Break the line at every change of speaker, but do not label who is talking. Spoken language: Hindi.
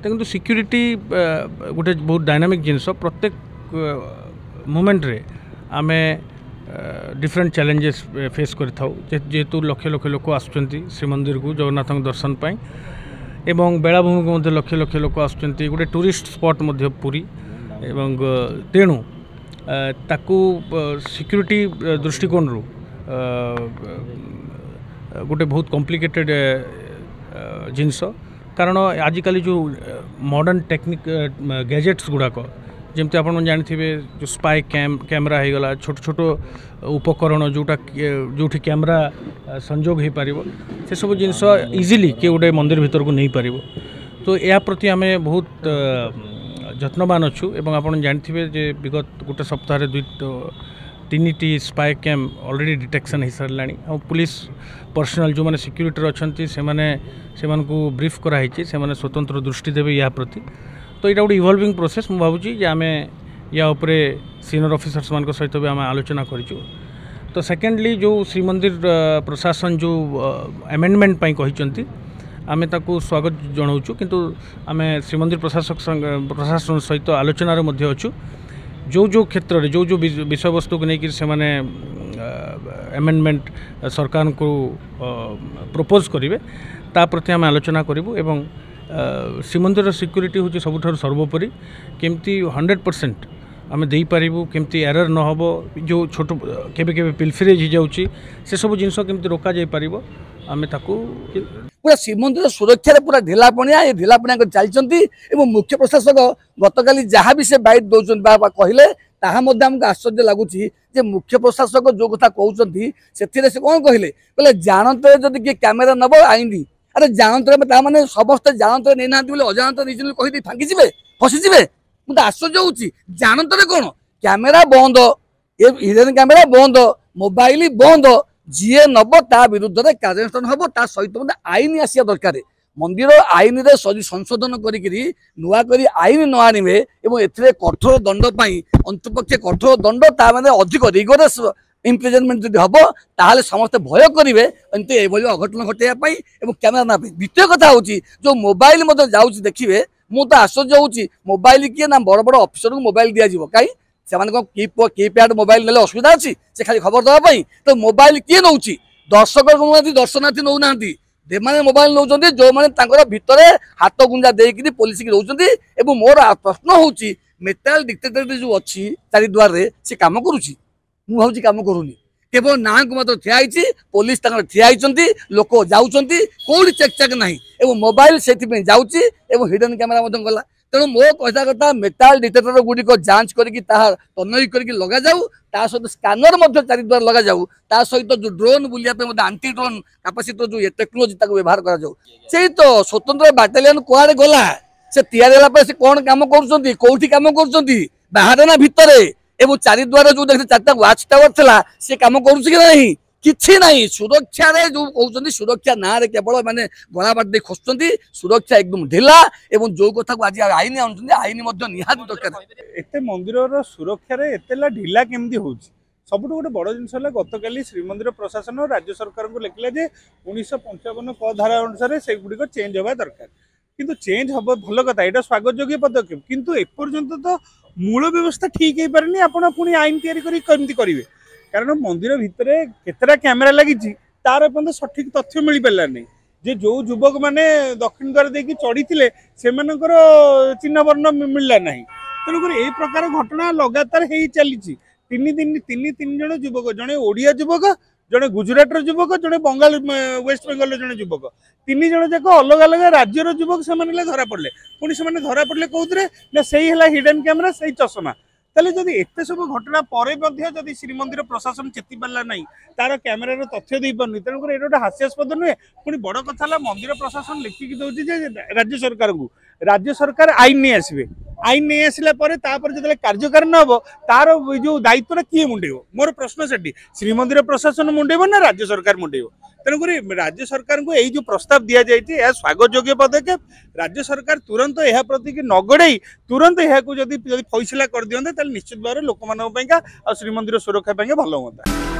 देखो सिक्यूरीटी गोटे बहुत डायनामिक जिनस प्रत्येक मोमेंट रे आमे डिफरेंट चैलेंजेस फेस करेतु लक्ष लक्ष लोक आसुँच श्रीमंदिर को जगन्नाथ दर्शन पाई एवं बेलाभूमि को लक्ष लक्ष लोक आसुँच गोटे टूरिस्ट स्पॉट पुरी एवं तेणु ताकू सिक्यूरीटी दृष्टिकोण रू गोटे बहुत कॉम्प्लिकेटेड जिनस कारण आजिकल जो मॉडर्न टेक्निक गैजेट्स गुड़ाक जमती आप जानते जो स्पाई कैमरा हो गला छोट छोट उपकरण जोटा जो कैमरा संजोग हो पार से सब जिनस इजिली किए गोटे मंदिर भीतर को नहीं पार तो या प्रति आम बहुत जत्नवान अच्छु एवं आप जानते जे विगत गोटे सप्ताह तीन स्पाई कैम ऑलरेडी डिटेक्शन हो सारा और पुलिस पर्सनल जो मैंने सिक्यूरीटी अच्छा से ब्रीफ कराई से स्वतंत्र दृष्टि देवे या प्रति तो यहाँ गोटे इवॉल्विंग प्रोसेस मुझे भावी आम या सीनियर ऑफिसर्स मान सहित भी आम आलोचना करूँ तो सेकेंडली जो श्रीमंदिर प्रशासन जो अमेंडमेंट कहते आम ताकू स्वागत जनाऊँ किंतु आम श्रीमंदिर प्रशासन सहित आलोचन अच्छु जो क्षेत्र में जो विषय वस्तु को लेकिन से अमेंडमेंट सरकार को प्रपोज करेंगे ता प्रति आम आलोचना करूँ एवं श्रीमंदिर सिक्यूरीटी हूँ सबुठ सर्वोपरि केमती 100% आम दे पारू केमती एरर न हो जो छोट केबे पिलफिरेज हो जाऊँगी से सब जिन केमती रोक जा पार आम ताकू
पूरा श्रीमंदिर सुरक्षा पूरा ढिलापणिया ये ढिलापणिया चलती मुख्य प्रशासक गतकाली जहाँ भी से बैठ दौरान कहले ताहा आमको आश्चर्य लगुच मुख्य प्रशासक जो कथा कहते से कौन कहले जानते जदि किए कैमेरा नब आईनी अरे जानते मैंने समस्त जानते नहीं ना बोले अजाणत नहीं कही फांकीजे फसीजे मुझे आश्चर्य होची जानते कौन कैमेरा बंद ये हिडन कैमेरा बंद मोबाइल बंद जी नब ता विरुद्ध में कार्यानुष्ठान हम ता सहित आईन आसिया दरकार मंदिर आईन रे संशोधन नुआ करी आईन न आनिबे एवं एथिरे कठोर दंड पाई अंतपक्षे कठोर दंड ता माने अधिक रिगोरस इम्प्रिजनमेंट जदि हम ताहले समस्त भय करेंगे एमती ये अघटन घटाई एवं कैमेरा ना द्वितीय कथा हूँ जो मोबाइल जाऊँगी देखिए मुझे तो आश्चर्य होची मोबाइल किए ना बड़ बड़ ऑफिसर को मोबाइल दिज्व कहीं से कीपैड मोबाइल ने असुविधा अच्छी से खाली खबर देवाई तो मोबाइल किए नौ दर्शक नौ दर्शनार्थी नौना मैंने मोबाइल नौ जो मैंने भितर हाथ गुंजा देकर पुलिस की रोच मोर प्रश्न हूँ मेटाल डिक्टेटर जो अच्छी चारिद्वार से कम करुच्ची मुझे कम करूनी केवल ना को मात्र ठियाई पुलिस ठियाई लोक जाऊँच कौटी चेक चेक ना मोबाइल से जाऊँगी हिडन कैमेरा गला तेणु मो कहता कथा मेटाल डिटेक्टर गुड़िक जांच करके तनई करके लगा जाऊ ता सहित स्कानर चारिद्वार लगा जाऊ ता सहित जो ड्रोन बुलाया आंटी ड्रोन कैपेसिटी जो टेक्नोलोजी व्यवहार करा जाऊ से तो स्वतंत्र बाटालियन कुआड़े गला से तैयारी से कौन काम कौटी काम कर बाहर ना भितर एवं चारिद्वार जो देखते चार्टा वाच टावर था सी कम कर किछि नहीं सुरक्षा रे जो कहते सुरक्षा ना रे केवल माने गला बाट दे खोसुंती सुरक्षा एकदम ढिला एवं जो कथा को आज आईन आनुंती आईन निहाती दरकार
एते मंदिर सुरक्षा रे एतेला ढिला केमती होउची सबुठ गोटे बड़ जिनस गतकाली श्रीमंदिर प्रशासन और राज्य सरकार को लिखला जे 1955 क धारा अनुसार से गुडी को चेंज होबा दरकार किंतु चेंज हम भल कथा यहाँ स्वागत योग्य पदक्षेप किंतु एपर्यंत तो मूल व्यवस्था ठीक हो पारे आपण पुणी आईन तैयारी करेंगे कारण मंदिर भितर केतरा कैमेरा लगी तार पर्यटन सठिक तथ्य मिल पारा नहीं जे जो युवक मैंने दक्षिण द्वार देकी चढ़ी से चिन्ह वर्ण मिलला ना तेणुक यही प्रकार घटना लगातार हो चली तीन जन युवक जड़े ओडिया युवक जड़े गुजरात युवक जड़े बंगाल वेस्ट बेंगल जड़े युवक तीन जन जाक अलग अलग राज्यर युवक से धरा पड़े पुणी से धरा पड़े कौन ना से हिडन कैमेरा से चश्मा ताले जदि एते सब घटना परे जदि श्रीमंदिर प्रशासन चेती पारा ना तार कैमेरार तथ्य दे पार्नि तेणुकर ये गोटे हास्यास्पद नुहे पुणी बड़ कथा मंदिर प्रशासन लिखिकी दौर राज्य सरकार को राज्य सरकार आईन नहीं आसवे आईन नहीं आसला जो कार्यकार न हो तार जो दायित्व किए मुंडेब मोर प्रश्न से श्रीमंदिर प्रशासन मुंडेब ना राज्य सरकार मुंडेब तेणुक राज्य सरकार को यही जो प्रस्ताव दि जाए स्वागत योग्य पदक्षेप राज्य सरकार तुरंत यह प्रति नगड़े तुरंत यह फैसला कर दिखते निश्चित भाव में लोक श्रीमंदिर सुरक्षा भल हाँ।